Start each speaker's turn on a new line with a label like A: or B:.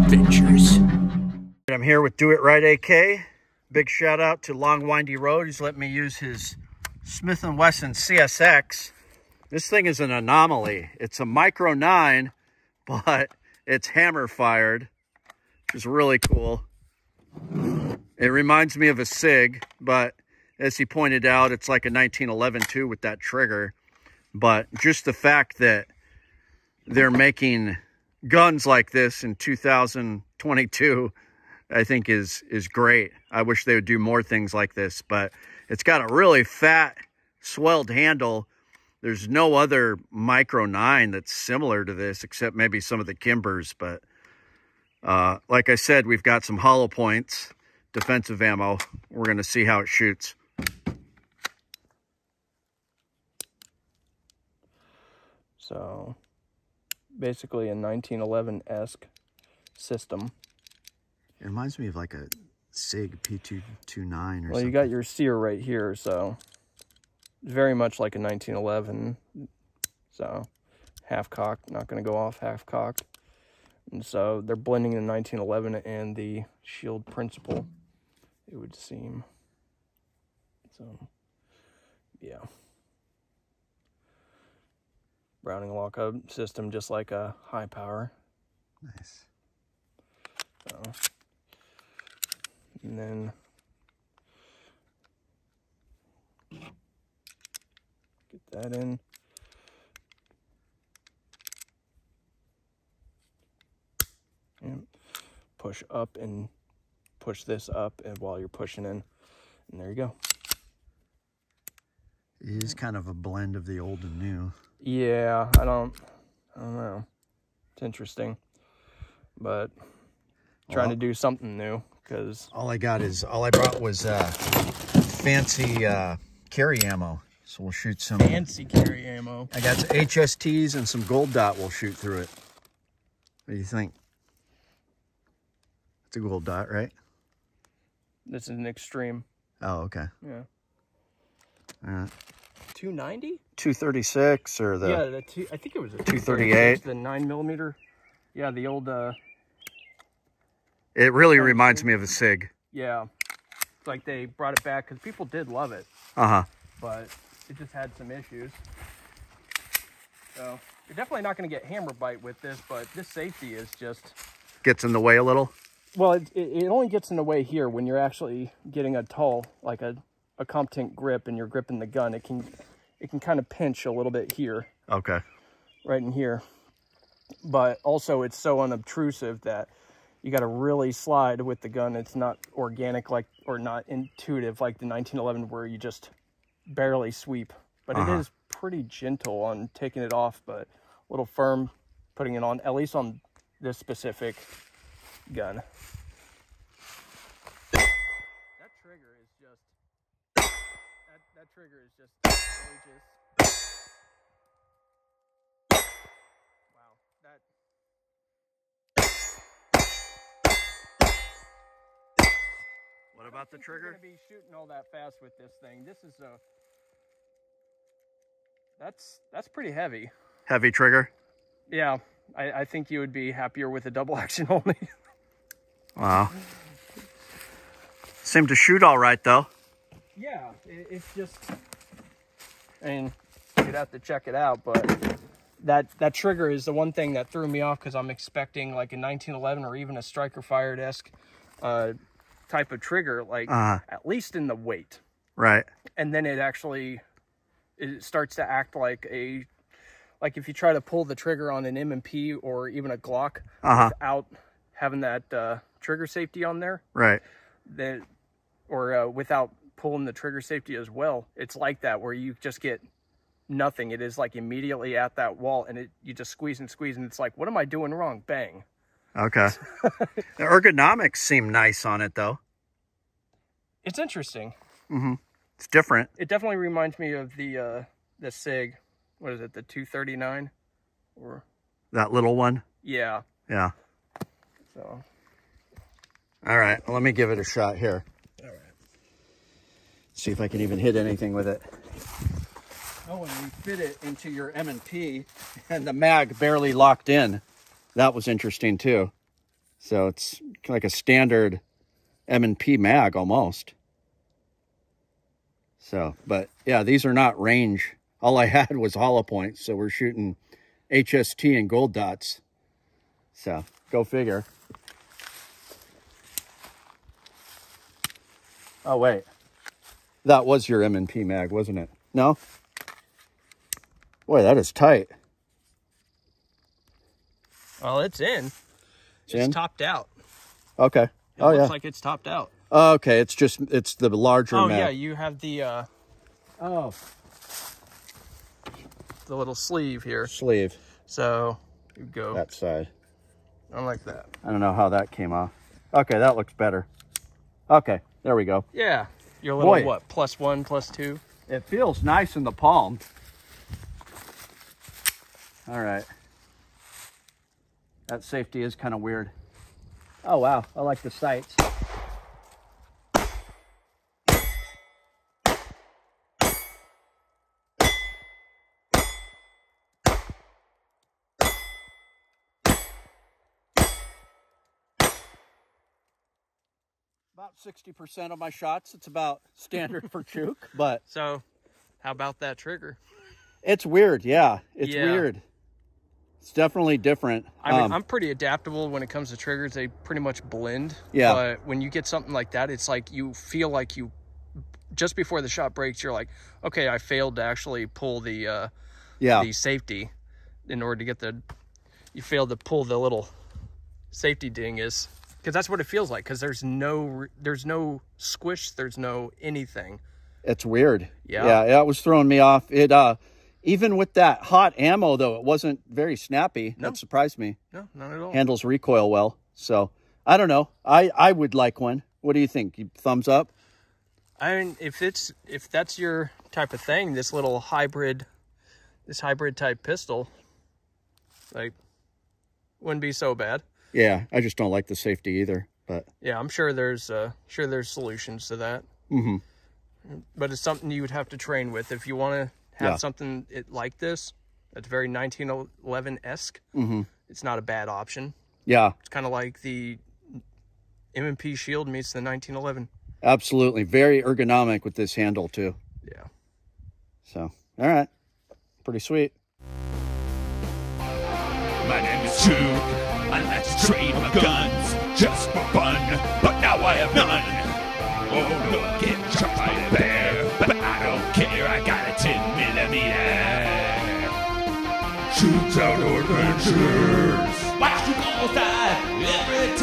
A: adventures.
B: I'm here with Do It Right AK. Big shout out to Long Windy Road. He's let me use his Smith & Wesson CSX. This thing is an anomaly. It's a Micro 9, but it's hammer fired, which is really cool. It reminds me of a SIG, but as he pointed out, it's like a 1911 too with that trigger. But just the fact that they're making guns like this in 2022, I think is great. I wish they would do more things like this, but it's got a really fat, swelled handle. There's no other Micro 9 that's similar to this, except maybe some of the Kimbers. But like I said, we've got some hollow points, defensive ammo. We're going to see how it shoots.
C: So basically a 1911-esque system.
B: It reminds me of like a SIG P229 or something.
C: Well, you got your sear right here, so very much like a 1911. So half-cocked, not going to go off half-cocked. And so they're blending the 1911 and the shield principle, it would seem. So, yeah. Browning lockup system, just like a high power.
B: Nice.
C: So, and then get that in. And push up and push this up, and while you're pushing in, and there you go.
B: It is kind of a blend of the old and new.
C: Yeah, I don't know. It's interesting, but trying to do something new, because
B: all I brought was fancy carry ammo. So we'll shoot some
C: fancy carry ammo.
B: I got some HSTs and some gold dot. We'll shoot through it. What do you think? It's a gold dot, right?
C: This is an extreme.
B: Oh, okay.
C: Yeah.
B: All right.
C: 290?
B: 236 or the...
C: Yeah, I think it was a
B: 238.
C: The 9mm. Yeah, the old...
B: It really reminds me of a SIG.
C: Yeah. It's like they brought it back because people did love it.
B: Uh-huh.
C: But it just had some issues. So, you're definitely not going to get hammer bite with this, but this safety is just...
B: Gets in the way a little?
C: Well, it only gets in the way here when you're actually getting a tall, like a competent grip, and you're gripping the gun. It can kind of pinch a little bit here.
B: Okay.
C: Right in here. But also it's so unobtrusive that you got to really slide with the gun. It's not organic or not intuitive like the 1911 where you just barely sweep. But it is pretty gentle on taking it off, but a little firm putting it on, at least on this specific gun. That trigger is just... That trigger is just outrageous. Wow, that...
B: What about the trigger?
C: You're gonna be shooting all that fast with this thing. This is a... That's pretty heavy.
B: Heavy trigger?
C: Yeah, I think you would be happier with a double action only.
B: Wow. Seemed to shoot all right, though.
C: Yeah, it's just... I mean, you'd have to check it out, but that trigger is the one thing that threw me off, because I'm expecting like a 1911 or even a striker fired-esque type of trigger, like at least in the weight.
B: Right.
C: And then it starts to act like if you try to pull the trigger on an M&P or even a Glock without having that trigger safety on there. Right. Or without pulling the trigger safety as well. It's like that, where you just get nothing. It is like immediately at that wall, and you just squeeze and squeeze, and it's like, what am I doing wrong? Bang. Okay. The ergonomics seem nice on it, though. It's interesting. Mm-hmm. It's different. It definitely reminds me of the SIG. What is it, the 239? Or that little one? Yeah. Yeah. So. All right, well, let me give it a shot here. All right. See if I can even hit anything with it. Oh, and we fit it into your M&P, and the mag barely locked in. That was interesting, too.
B: So it's like a standard M&P mag almost. So, but yeah, these are not range. All I had was hollow points, so we're shooting HST and gold dots. So, go figure. Oh, wait. That was your M&P mag, wasn't it? No? Boy, that is tight.
C: Well, it's in. It's topped out.
B: Okay.
C: It looks like it's topped out.
B: Okay, it's the larger mag.
C: Oh, yeah, you have the, the little sleeve here.
B: Sleeve.
C: So, you go.
B: That side.
C: I like that.
B: I don't know how that came off. Okay, that looks better. Okay, there we go.
C: Yeah. Your little, what, +1, +2?
B: It feels nice in the palm. All right. That safety is kind of weird. Oh, wow. I like the sights. About 60% of my shots. It's about standard for Chuke, but...
C: So, how about that trigger?
B: It's weird, yeah. It's weird. It's definitely different.
C: I mean, I'm pretty adaptable when it comes to triggers. They pretty much blend.
B: Yeah.
C: But when you get something like that, it's like you feel like you... Just before the shot breaks, you're like, okay, I failed to actually pull the safety in order to get the... You failed to pull the little safety dingus. Because that's what it feels like. Because there's no squish. There's no anything.
B: It's weird.
C: Yeah.
B: Yeah, it was throwing me off. It even with that hot ammo, though, it wasn't very snappy. No. That surprised me.
C: No, not at all.
B: Handles recoil well. So, I don't know. I would like one. What do you think? Thumbs up?
C: I mean, if that's your type of thing, this little hybrid type pistol, like, wouldn't be so bad.
B: Yeah, I just don't like the safety either. But
C: yeah, I'm sure there's solutions to that.
B: Mm-hmm.
C: But it's something you would have to train with if you want to have something like this. That's very 1911-esque.
B: Mm-hmm.
C: It's not a bad option.
B: Yeah,
C: it's kind of like the M&P Shield meets the 1911.
B: Absolutely, very ergonomic with this handle too.
C: Yeah.
B: So, all right, pretty sweet.
A: My name is Chuke. I like to trade my guns just for fun, but now I have none. Oh, look, get shot by a bear, but I don't care. I got a 10mm. Chuke's Outdoor Adventures. Watch you all die every